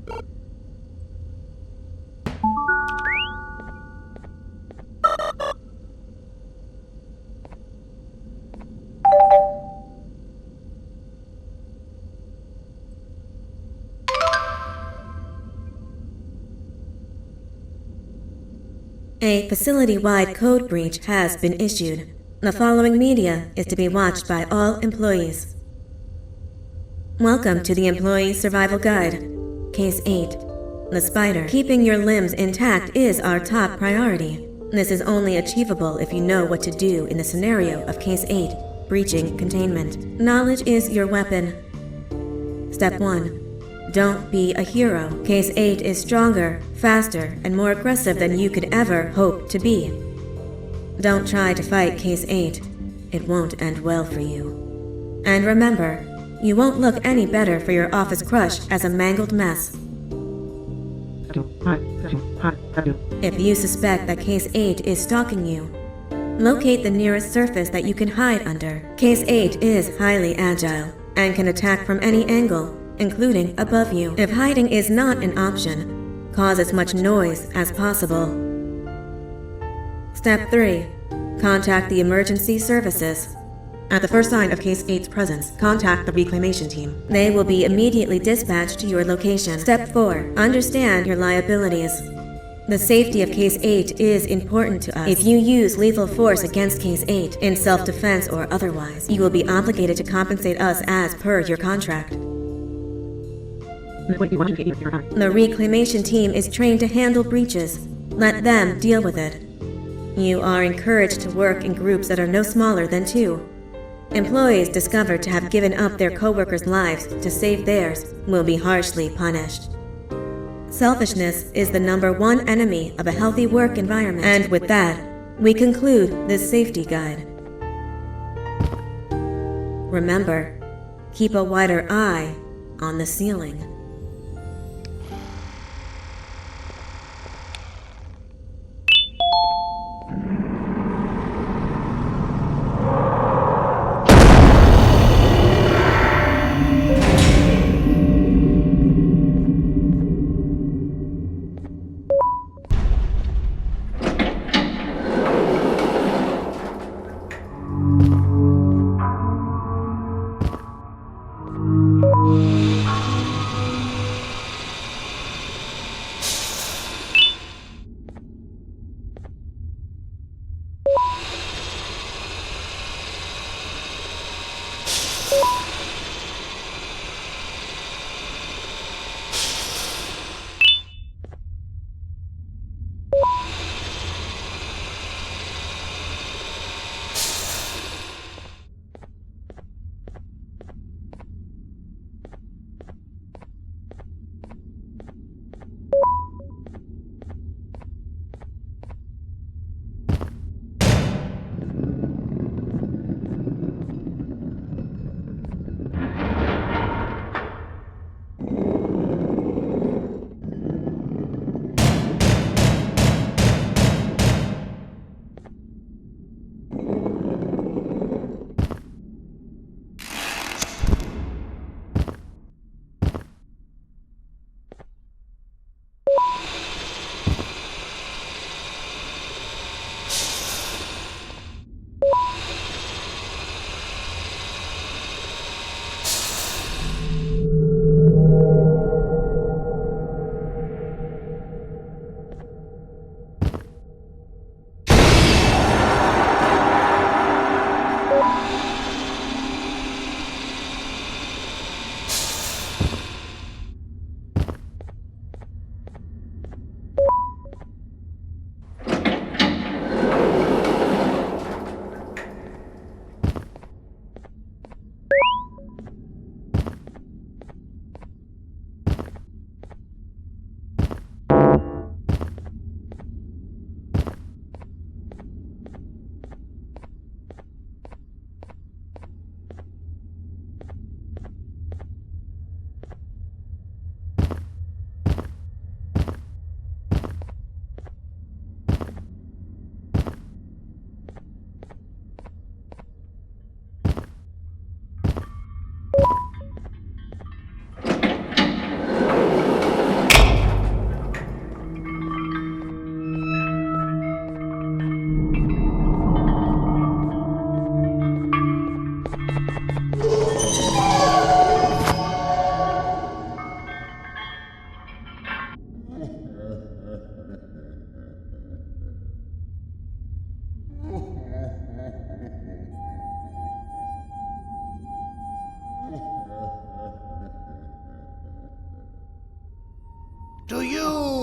A facility-wide code breach has been issued. The following media is to be watched by all employees. Welcome to the Employee Survival Guide. Case 8. The spider. Keeping your limbs intact is our top priority. This is only achievable if you know what to do in the scenario of Case 8, breaching containment. Knowledge is your weapon. Step 1. Don't be a hero. Case 8 is stronger, faster, and more aggressive than you could ever hope to be. Don't try to fight Case 8. It won't end well for you. And remember, you won't look any better for your office crush as a mangled mess. If you suspect that Case 8 is stalking you, locate the nearest surface that you can hide under. Case 8 is highly agile and can attack from any angle, including above you. If hiding is not an option, cause as much noise as possible. Step 3. Contact the emergency services. At the first sign of Case 8's presence, contact the reclamation team. They will be immediately dispatched to your location. Step 4. Understand your liabilities. The safety of Case 8 is important to us. If you use lethal force against Case 8, in self-defense or otherwise, you will be obligated to compensate us as per your contract. The reclamation team is trained to handle breaches. Let them deal with it. You are encouraged to work in groups that are no smaller than 2. Employees discovered to have given up their co-workers' lives to save theirs will be harshly punished. Selfishness is the #1 enemy of a healthy work environment. And with that, we conclude this safety guide. Remember, keep a wider eye on the ceiling.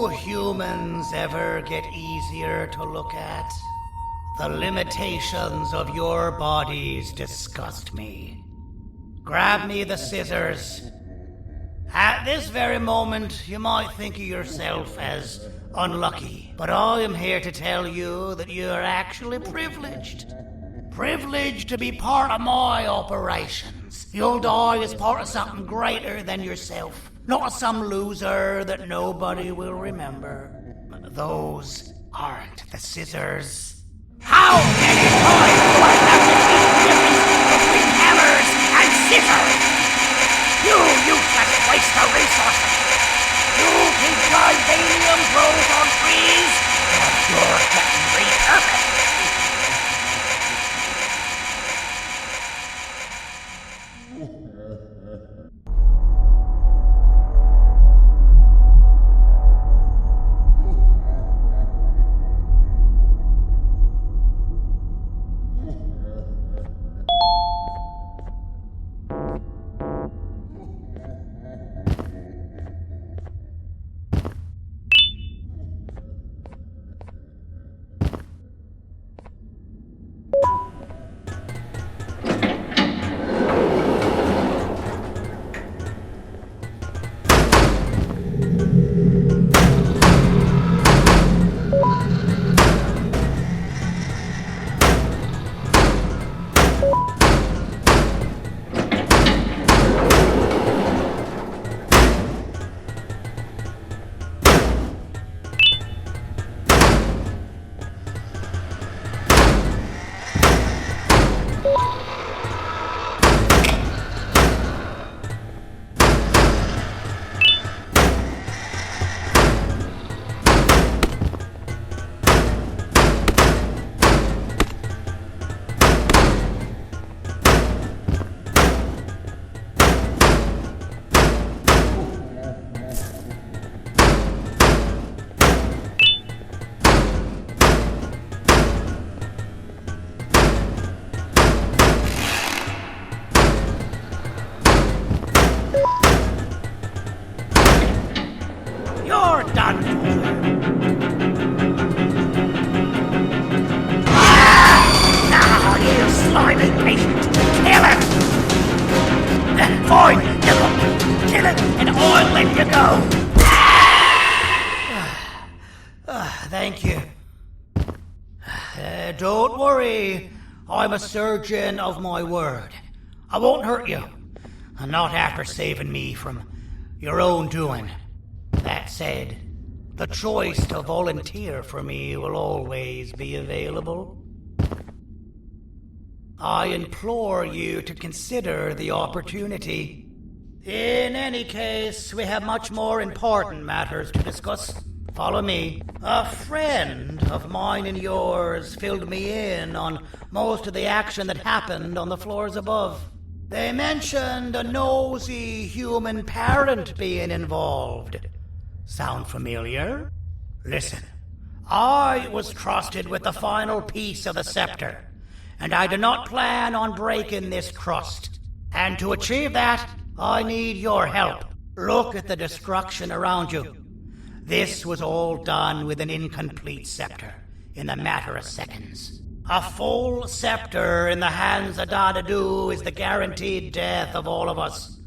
you humans ever get easier to look at? The limitations of your bodies disgust me. Grab me the scissors. At this very moment, you might think of yourself as unlucky, but I am here to tell you that you are actually privileged. Privileged to be part of my operations. You'll die as part of something greater than yourself, not as some loser that nobody will remember. Those aren't the scissors. How many times do I have to teach the difference between hammers and scissors? You useless waste of resources! You think titanium grows on trees? But you're getting repurposed! Thank you. Don't worry. I'm a surgeon of my word. I won't hurt you. And not after saving me from your own doing. That said, the choice to volunteer for me will always be available. I implore you to consider the opportunity. In any case, we have much more important matters to discuss. Follow me. A friend of mine and yours filled me in on most of the action that happened on the floors above. They mentioned a nosy human parent being involved. Sound familiar? Listen, I was trusted with the final piece of the scepter, and I do not plan on breaking this trust. And to achieve that, I need your help. Look at the destruction around you. This was all done with an incomplete scepter, in a matter of seconds. A full scepter in the hands of Dadadu is the guaranteed death of all of us.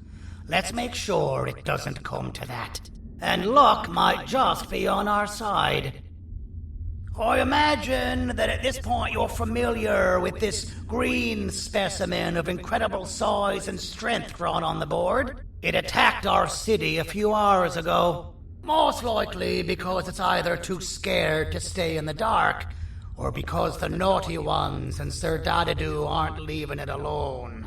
Let's make sure it doesn't come to that. And luck might just be on our side. I imagine that at this point you're familiar with this green specimen of incredible size and strength drawn on the board. It attacked our city a few hours ago. Most likely because it's either too scared to stay in the dark, or because the naughty ones and Sir Dadadu aren't leaving it alone.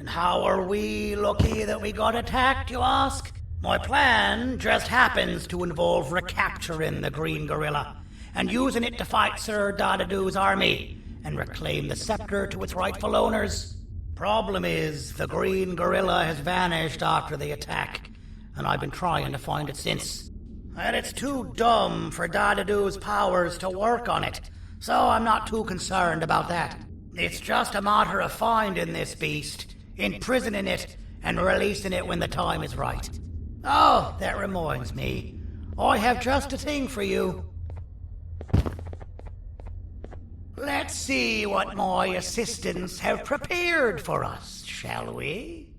And how are we lucky that we got attacked, you ask? My plan just happens to involve recapturing the green gorilla, and using it to fight Sir Dadadu's army, and reclaim the scepter to its rightful owners. Problem is, the green gorilla has vanished after the attack, and I've been trying to find it since. And it's too dumb for Dadadu's powers to work on it, so I'm not too concerned about that. It's just a matter of finding this beast, imprisoning it, and releasing it when the time is right. Oh, that reminds me. I have just a thing for you. Let's see what my assistants have prepared for us, shall we?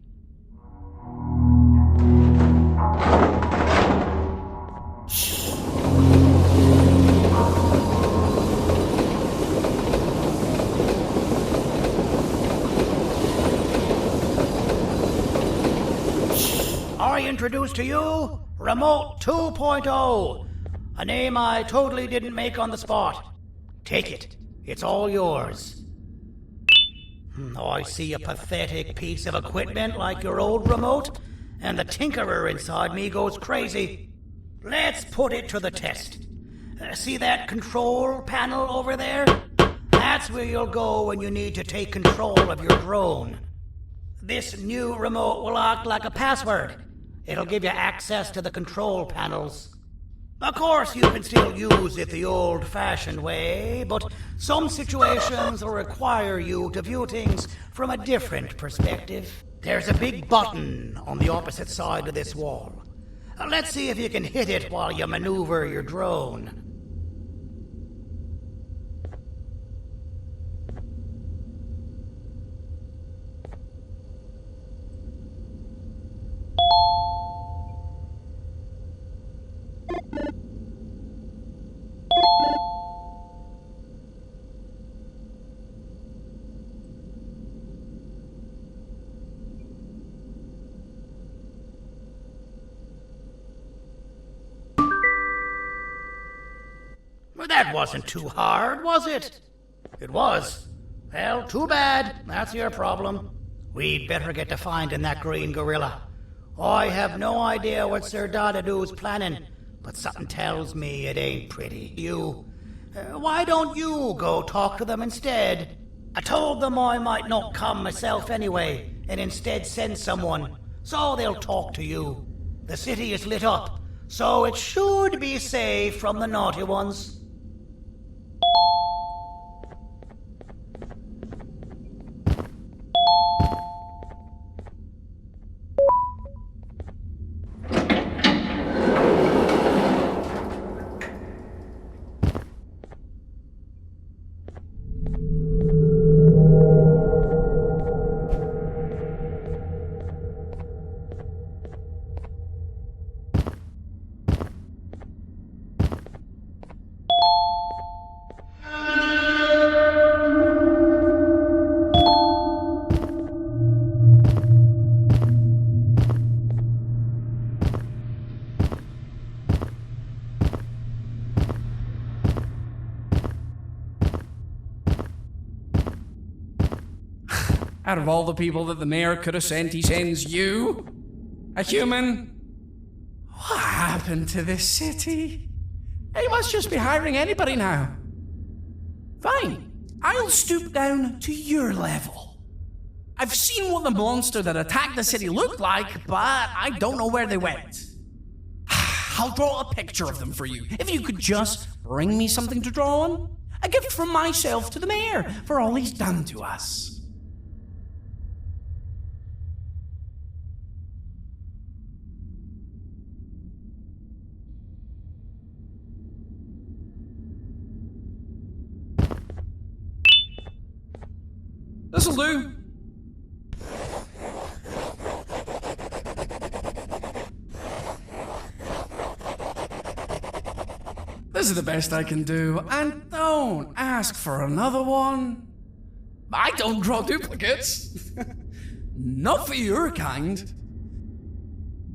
I introduce to you Remote 2.0, a name I totally didn't make on the spot. Take it. It's all yours. I see a pathetic piece of equipment like your old remote, and the tinkerer inside me goes crazy. Let's put it to the test. See that control panel over there? That's where you'll go when you need to take control of your drone. This new remote will act like a password. It'll give you access to the control panels. Of course, you can still use it the old-fashioned way, but some situations will require you to view things from a different perspective. There's a big button on the opposite side of this wall. Let's see if you can hit it while you maneuver your drone. Well, that wasn't too hard, was it? It was. Well, too bad. That's your problem. We'd better get to finding that green gorilla. I have no idea what Sir Dadadoo's planning, but something tells me it ain't pretty. Why don't you go talk to them instead? I told them I might not come myself anyway, and instead send someone, so they'll talk to you. The city is lit up, so it should be safe from the naughty ones. Out of all the people that the mayor could have sent, he sends you? A human? What happened to this city? He must just be hiring anybody now. Fine, I'll stoop down to your level. I've seen what the monster that attacked the city looked like, but I don't know where they went. I'll draw a picture of them for you, if you could just bring me something to draw on. A gift from myself to the mayor for all he's done to us. This'll do. This is the best I can do, and don't ask for another one. I don't draw duplicates. Not for your kind.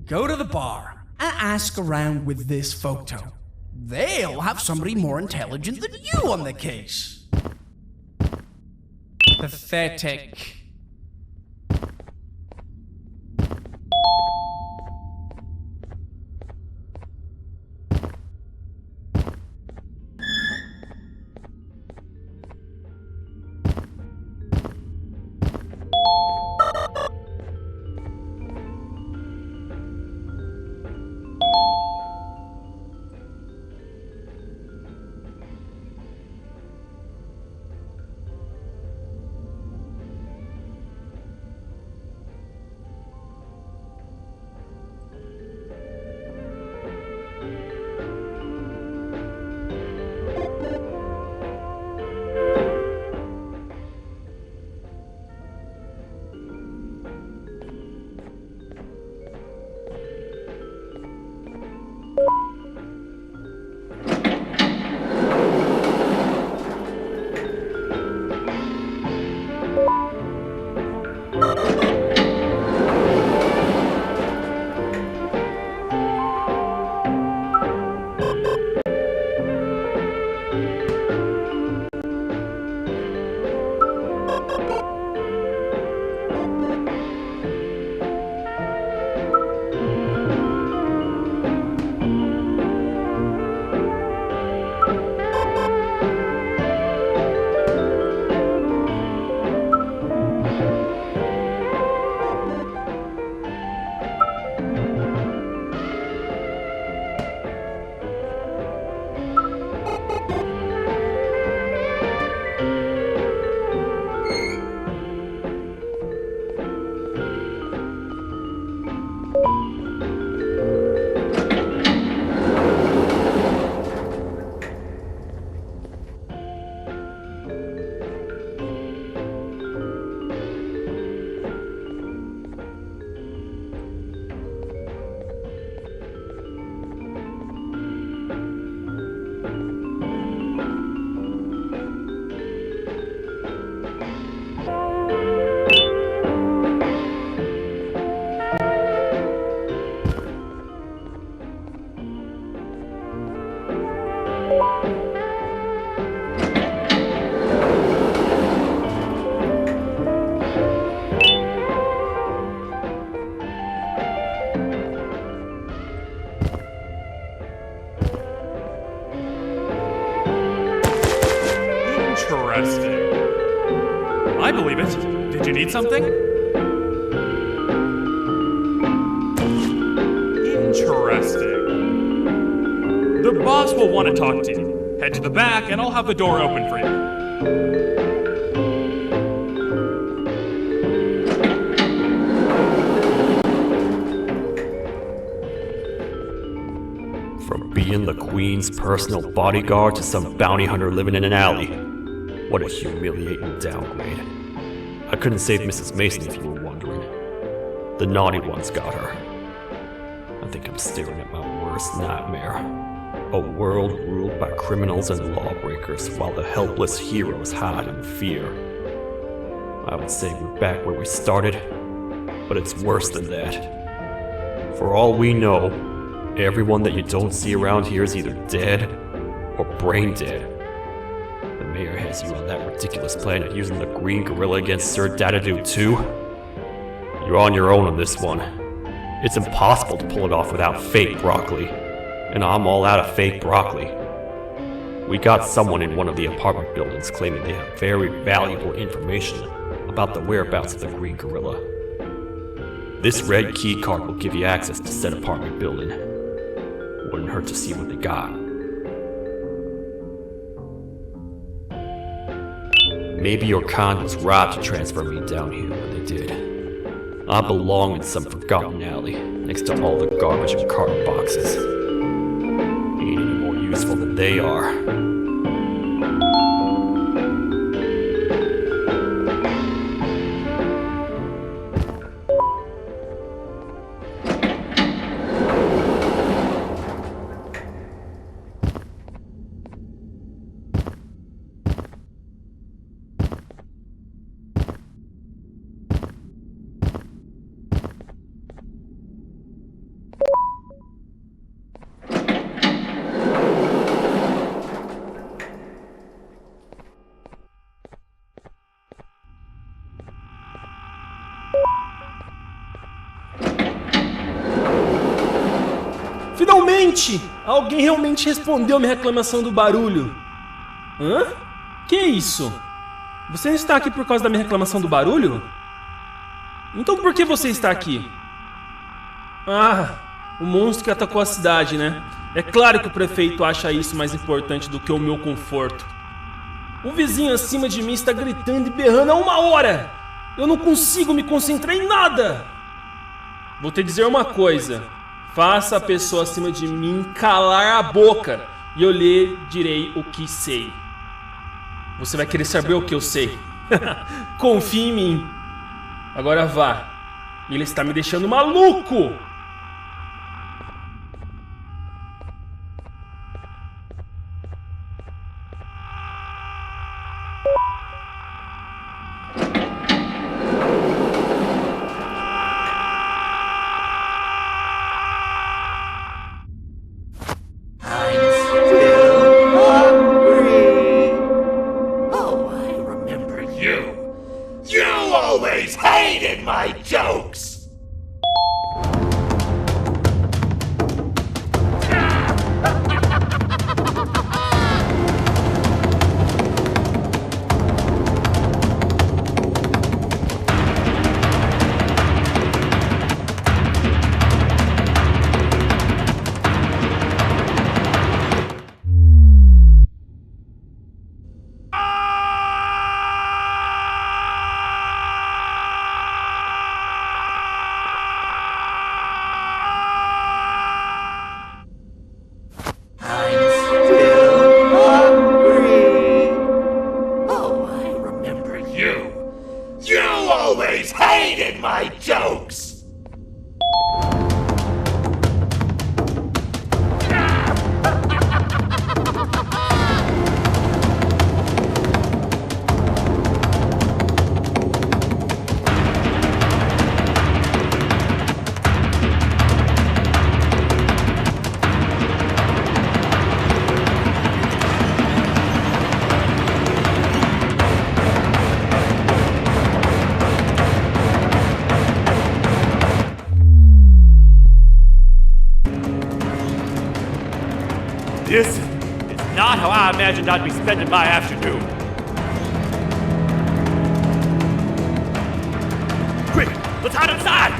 Go to the bar and ask around with this photo. They'll have somebody more intelligent than you on the case. Pathetic. Interesting. I believe it. Did you need something? Interesting. The boss will want to talk to you. Head to the back and I'll have the door open for you. From being the Queen's personal bodyguard to some bounty hunter living in an alley. What a humiliating downgrade. I couldn't save Mrs. Mason if you were wondering. The naughty ones got her. I think I'm staring at my worst nightmare. A world ruled by criminals and lawbreakers while the helpless heroes hide in fear. I would say we're back where we started, but it's worse than that. For all we know, everyone that you don't see around here is either dead or brain dead. The mayor has you on that ridiculous planet using the green gorilla against Sir Dadadoo too? You're on your own on this one. It's impossible to pull it off without fake broccoli. And I'm all out of fake broccoli. We got someone in one of the apartment buildings claiming they have very valuable information about the whereabouts of the green gorilla. This red key card will give you access to said apartment building. Wouldn't hurt to see what they got. Maybe your kind was right to transfer me down here when they did. I belong in some forgotten alley, next to all the garbage and carton boxes. Ain't any more useful than they are. Finalmente! Alguém realmente respondeu minha reclamação do barulho. Hã? Que é isso? Você não está aqui por causa da minha reclamação do barulho? Então por que você está aqui? Ah, o monstro que atacou a cidade, né? É claro que o prefeito acha isso mais importante do que o meu conforto. O vizinho acima de mim está gritando e berrando há 1 hora! Eu não consigo me concentrar em nada! Vou te dizer uma coisa. Faça a pessoa acima de mim calar a boca e eu lhe direi o que sei. Você vai querer saber o que eu sei. Confie em mim. Agora vá. Ele está me deixando maluco. Oh, I remember you. You always hated my jokes! Oh, I remember you. You always hated my jokes! This is not how I imagined I'd be spending my afternoon. Quick, let's hide inside!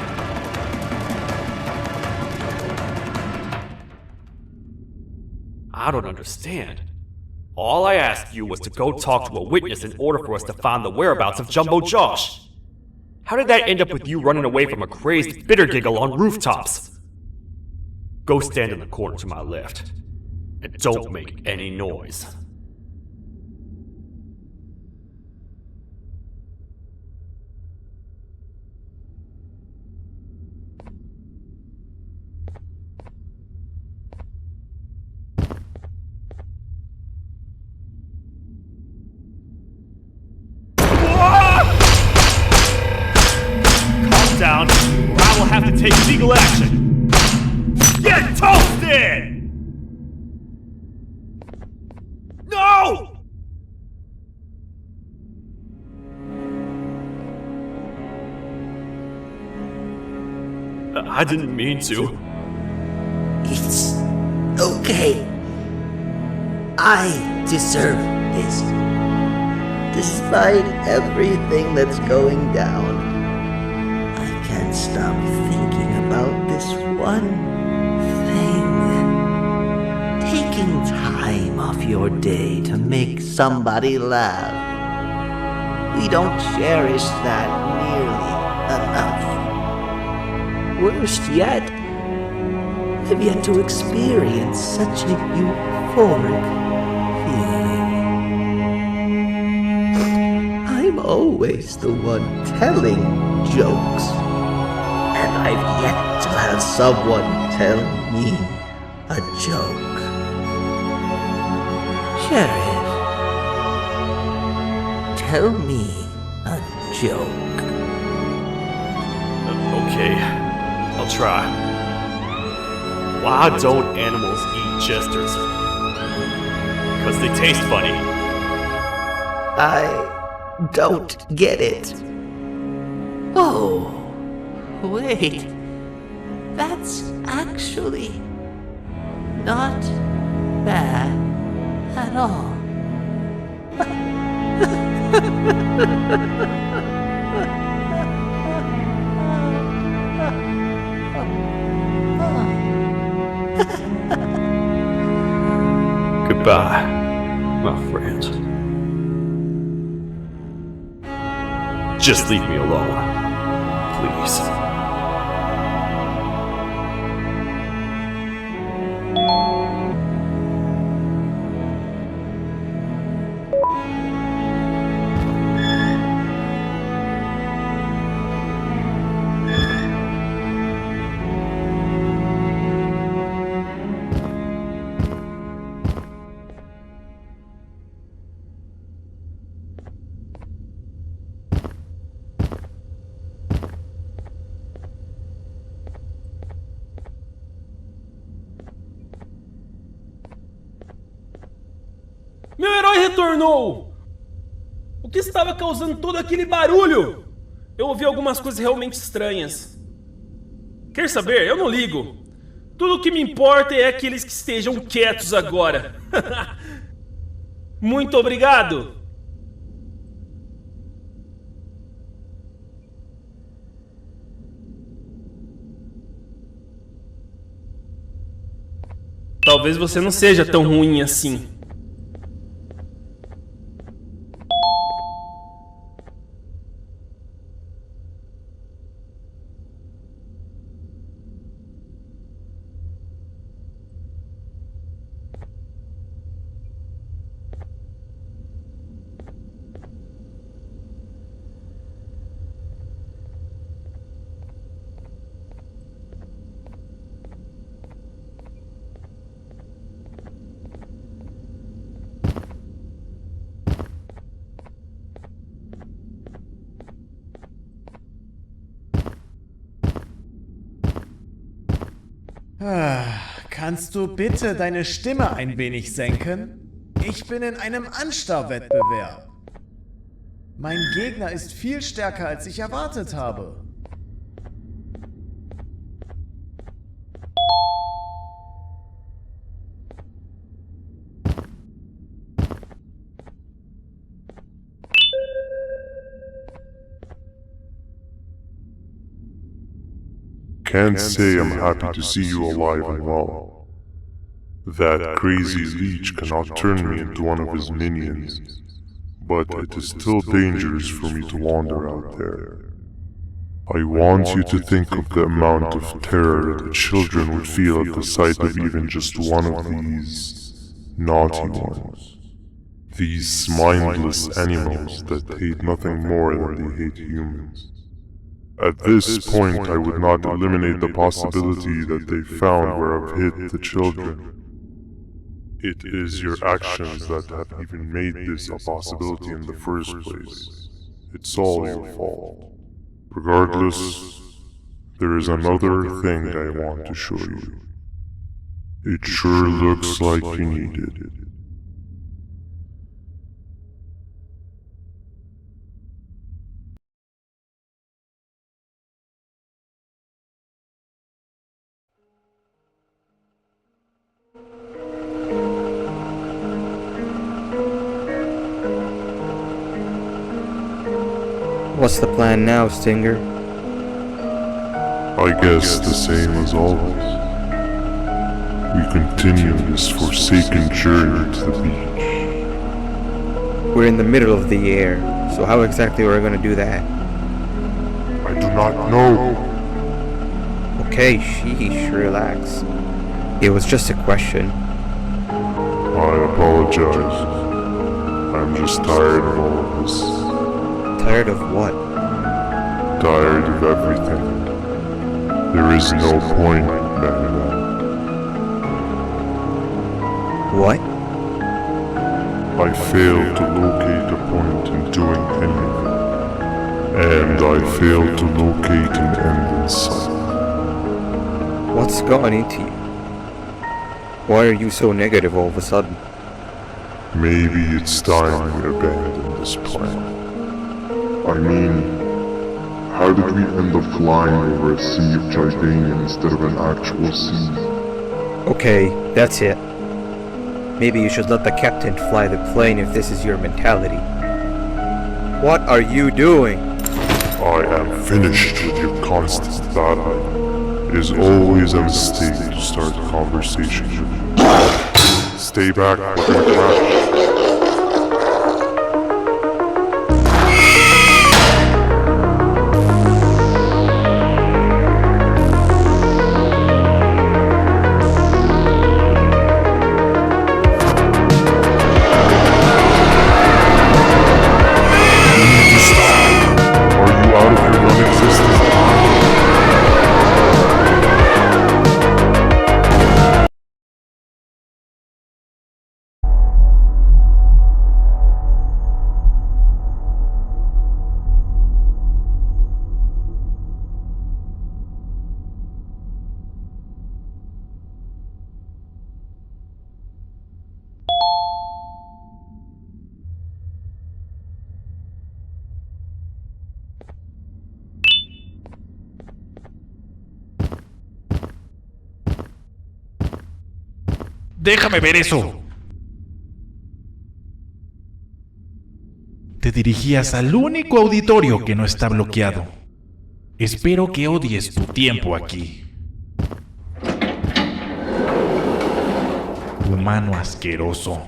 I don't understand. All I asked you was to go talk to a witness in order for us to find the whereabouts of Jumbo Josh. How did that end up with you running away from a crazed bitter giggle on rooftops? Go stand in the corner to my left. And don't make any noise. Calm down, or I will have to take legal action. Get toasted! No! I didn't mean to. It's okay. I deserve this. Despite everything that's going down, I can't stop thinking about this one thing. Taking time off your day to make somebody laugh. We don't cherish that nearly enough. Worst yet, I've yet to experience such a euphoric feeling. I'm always the one telling jokes, and I've yet to have someone tell me a joke. Sheriff, tell me a joke. Okay, I'll try. Why don't animals eat jesters? Because they taste funny. I don't get it. Oh, wait. That's actually not bad at all. Goodbye, my friend. Just leave me alone, please. retornou! O que estava causando todo aquele barulho? Eu ouvi algumas coisas realmente estranhas. Quer saber? Eu não ligo. Tudo o que me importa é aqueles que estejam quietos agora. Muito obrigado! Talvez você não seja tão ruim assim. Kannst du bitte deine Stimme ein wenig senken? Ich bin in einem Anstarrwettbewerb. Mein Gegner ist viel stärker, als ich erwartet habe. Can't say I'm happy to see you alive and well. That crazy leech cannot turn me into one of his minions, but it is still dangerous for me to wander out there. I want you to think of the amount of terror that children would feel at the sight of even just one of these naughty ones. These mindless animals that hate nothing more than they hate humans. At this point, I would not eliminate the possibility that they found where I've hid the children. It is your actions that have even made this a possibility in the first place. It's all your fault. Regardless, there is another thing I want to show you. It sure looks like you need it. What's the plan now, Stinger? I guess the same as always. We continue this forsaken journey to the beach. We're in the middle of the air, so how exactly are we gonna do that? I do not know. Okay, sheesh, relax. It was just a question. I apologize. I'm just tired of all of this. Tired of what? Tired of everything. There is no point, Banban. What? I failed to locate a point in doing anything. And I failed to locate an end in sight. What's gone into you? Why are you so negative all of a sudden? Maybe it's time we abandon this plan. I mean, how did we end up flying over a sea of Jardanian instead of an actual sea? Okay, that's it. Maybe you should let the captain fly the plane if this is your mentality. What are you doing? I am finished with your constant battle. It is always a mistake to start conversations with you. Stay back, we're gonna crash. ¡Déjame ver eso! Te dirigías al único auditorio que no está bloqueado. Espero que odies tu tiempo aquí. Humano asqueroso.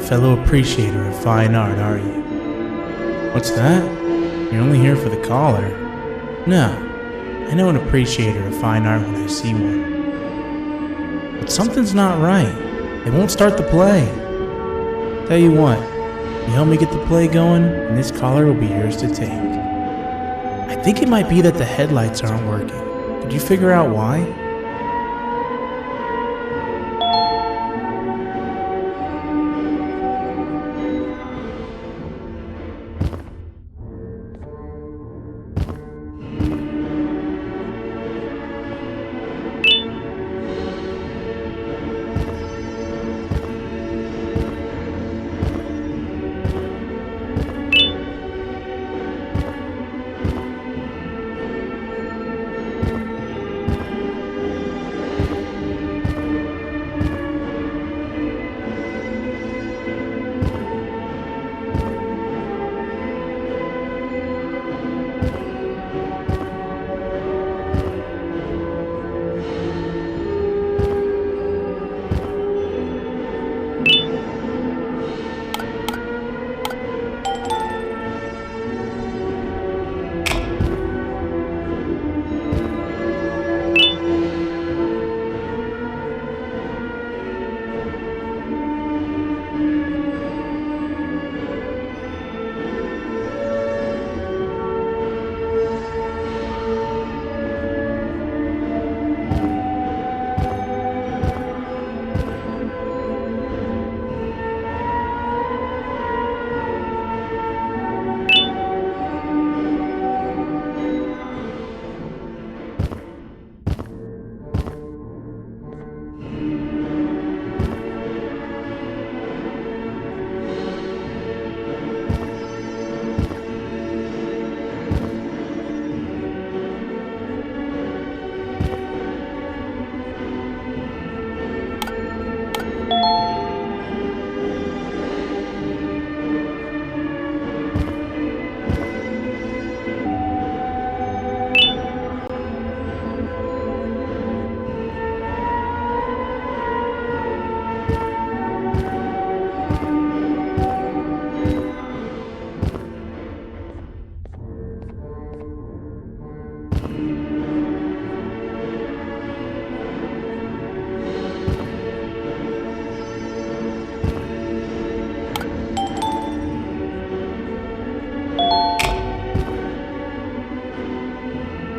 Fellow appreciator of fine art, are you? What's that? You're only here for the collar. No, I know an appreciator of fine art when I see one. But something's not right. They won't start the play. Tell you what, you help me get the play going, and this collar will be yours to take. I think it might be that the headlights aren't working. Could you figure out why?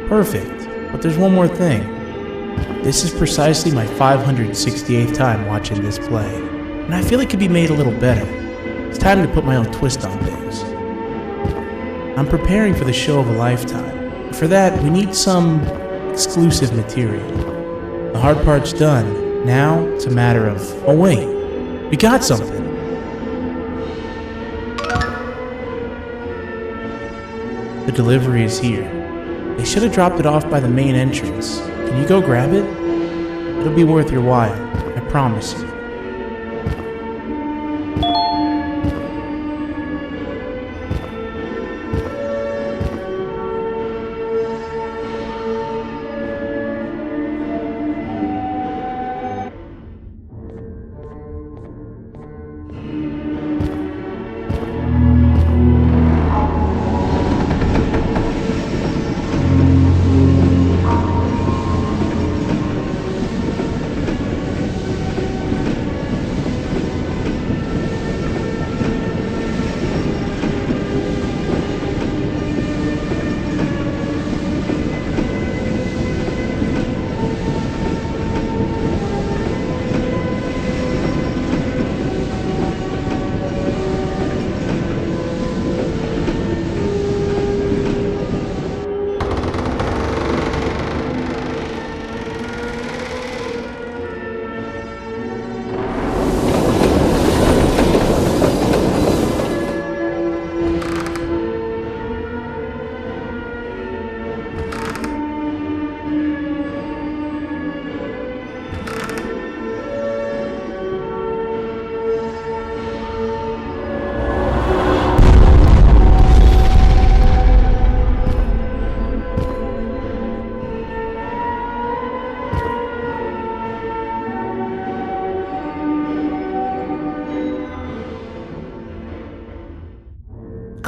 Perfect. But there's one more thing. This is precisely my 568th time watching this play, and I feel it could be made a little better. It's time to put my own twist on things. I'm preparing for the show of a lifetime. For that, we need some exclusive material. The hard part's done. Now, it's a matter of, oh wait, we got something. The delivery is here. They should have dropped it off by the main entrance. Can you go grab it? It'll be worth your while, I promise you.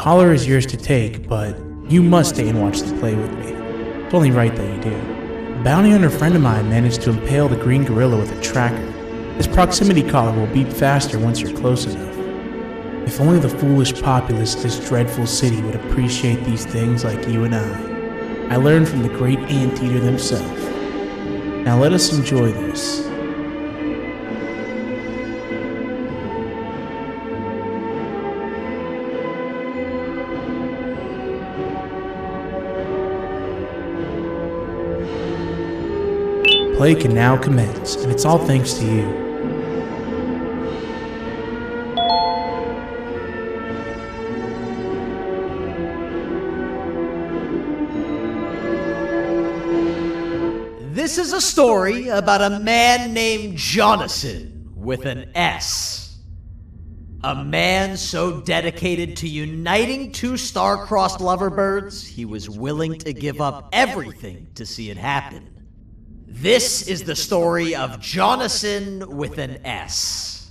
collar is yours to take, but you must stay and watch the play with me. It's only right that you do. A bounty hunter friend of mine managed to impale the green gorilla with a tracker. This proximity collar will beep faster once you're close enough. If only the foolish populace of this dreadful city would appreciate these things like you and I learned from the great anteater himself. Now let us enjoy this. Play can now commence, and it's all thanks to you. This is a story about a man named Jonathan with an S. A man so dedicated to uniting two star-crossed loverbirds, he was willing to give up everything to see it happen. This is the story of Jonathan with an S.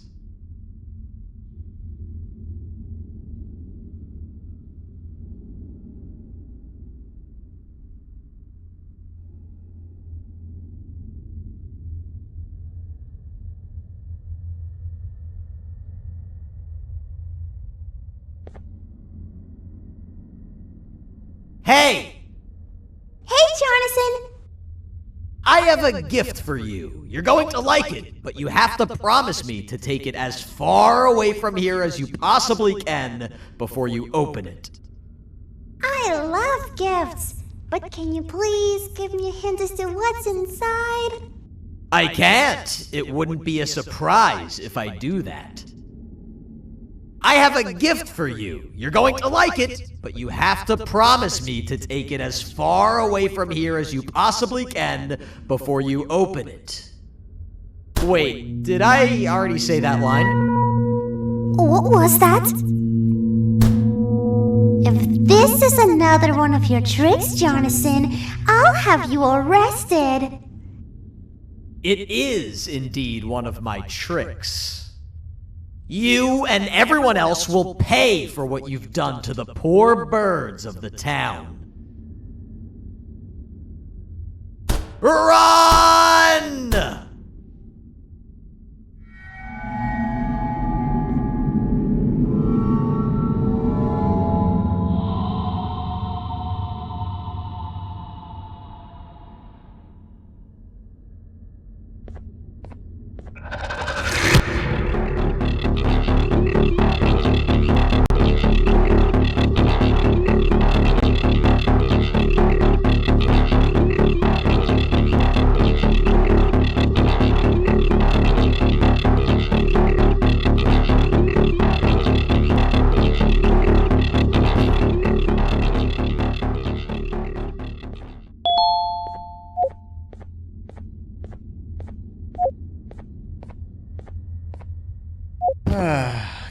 Hey! Hey, Jonathan! I have a gift for you. You're going to like it, but you have to promise me to take it as far away from here as you possibly can before you open it. I love gifts, but can you please give me a hint as to what's inside? I can't. It wouldn't be a surprise if I do that. I have a gift for you. You're going to like it, but you have to promise me to take it as far away from here as you possibly can before you open it. Wait, did I already say that line? What was that? If this is another one of your tricks, Jonathan, I'll have you arrested. It is indeed one of my tricks. You and everyone else will pay for what you've done to the poor birds of the town. Run!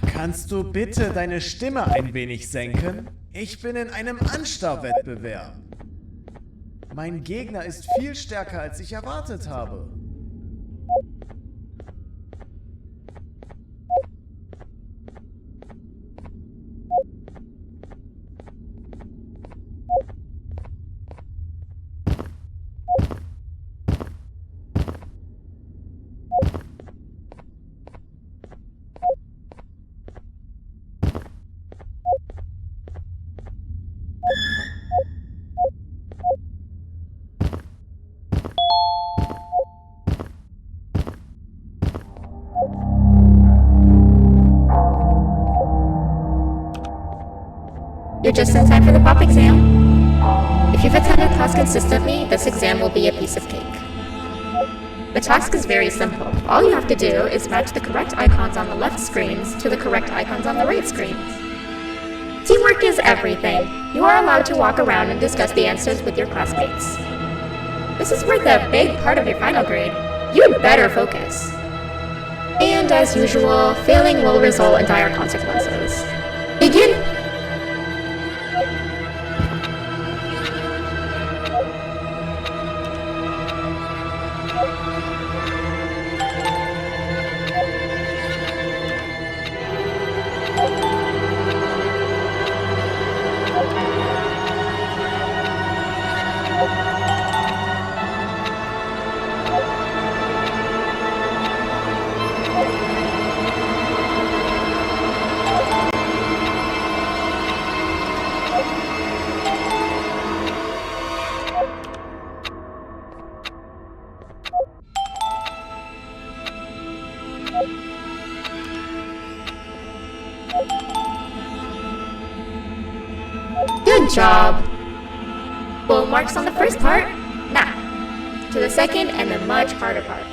Kannst du bitte deine Stimme ein wenig senken? Ich bin in einem Anstarrwettbewerb. Mein Gegner ist viel stärker, als ich erwartet habe. You're just in time for the pop exam. If you've attended class consistently, this exam will be a piece of cake. The task is very simple. All you have to do is match the correct icons on the left screens to the correct icons on the right screens. Teamwork is everything. You are allowed to walk around and discuss the answers with your classmates. This is worth a big part of your final grade. You'd better focus. And as usual, failing will result in dire consequences. Begin! Good job! Full marks on the first part. Now, to the second and the much harder part.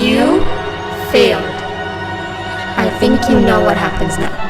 You failed. I think you know what happens now.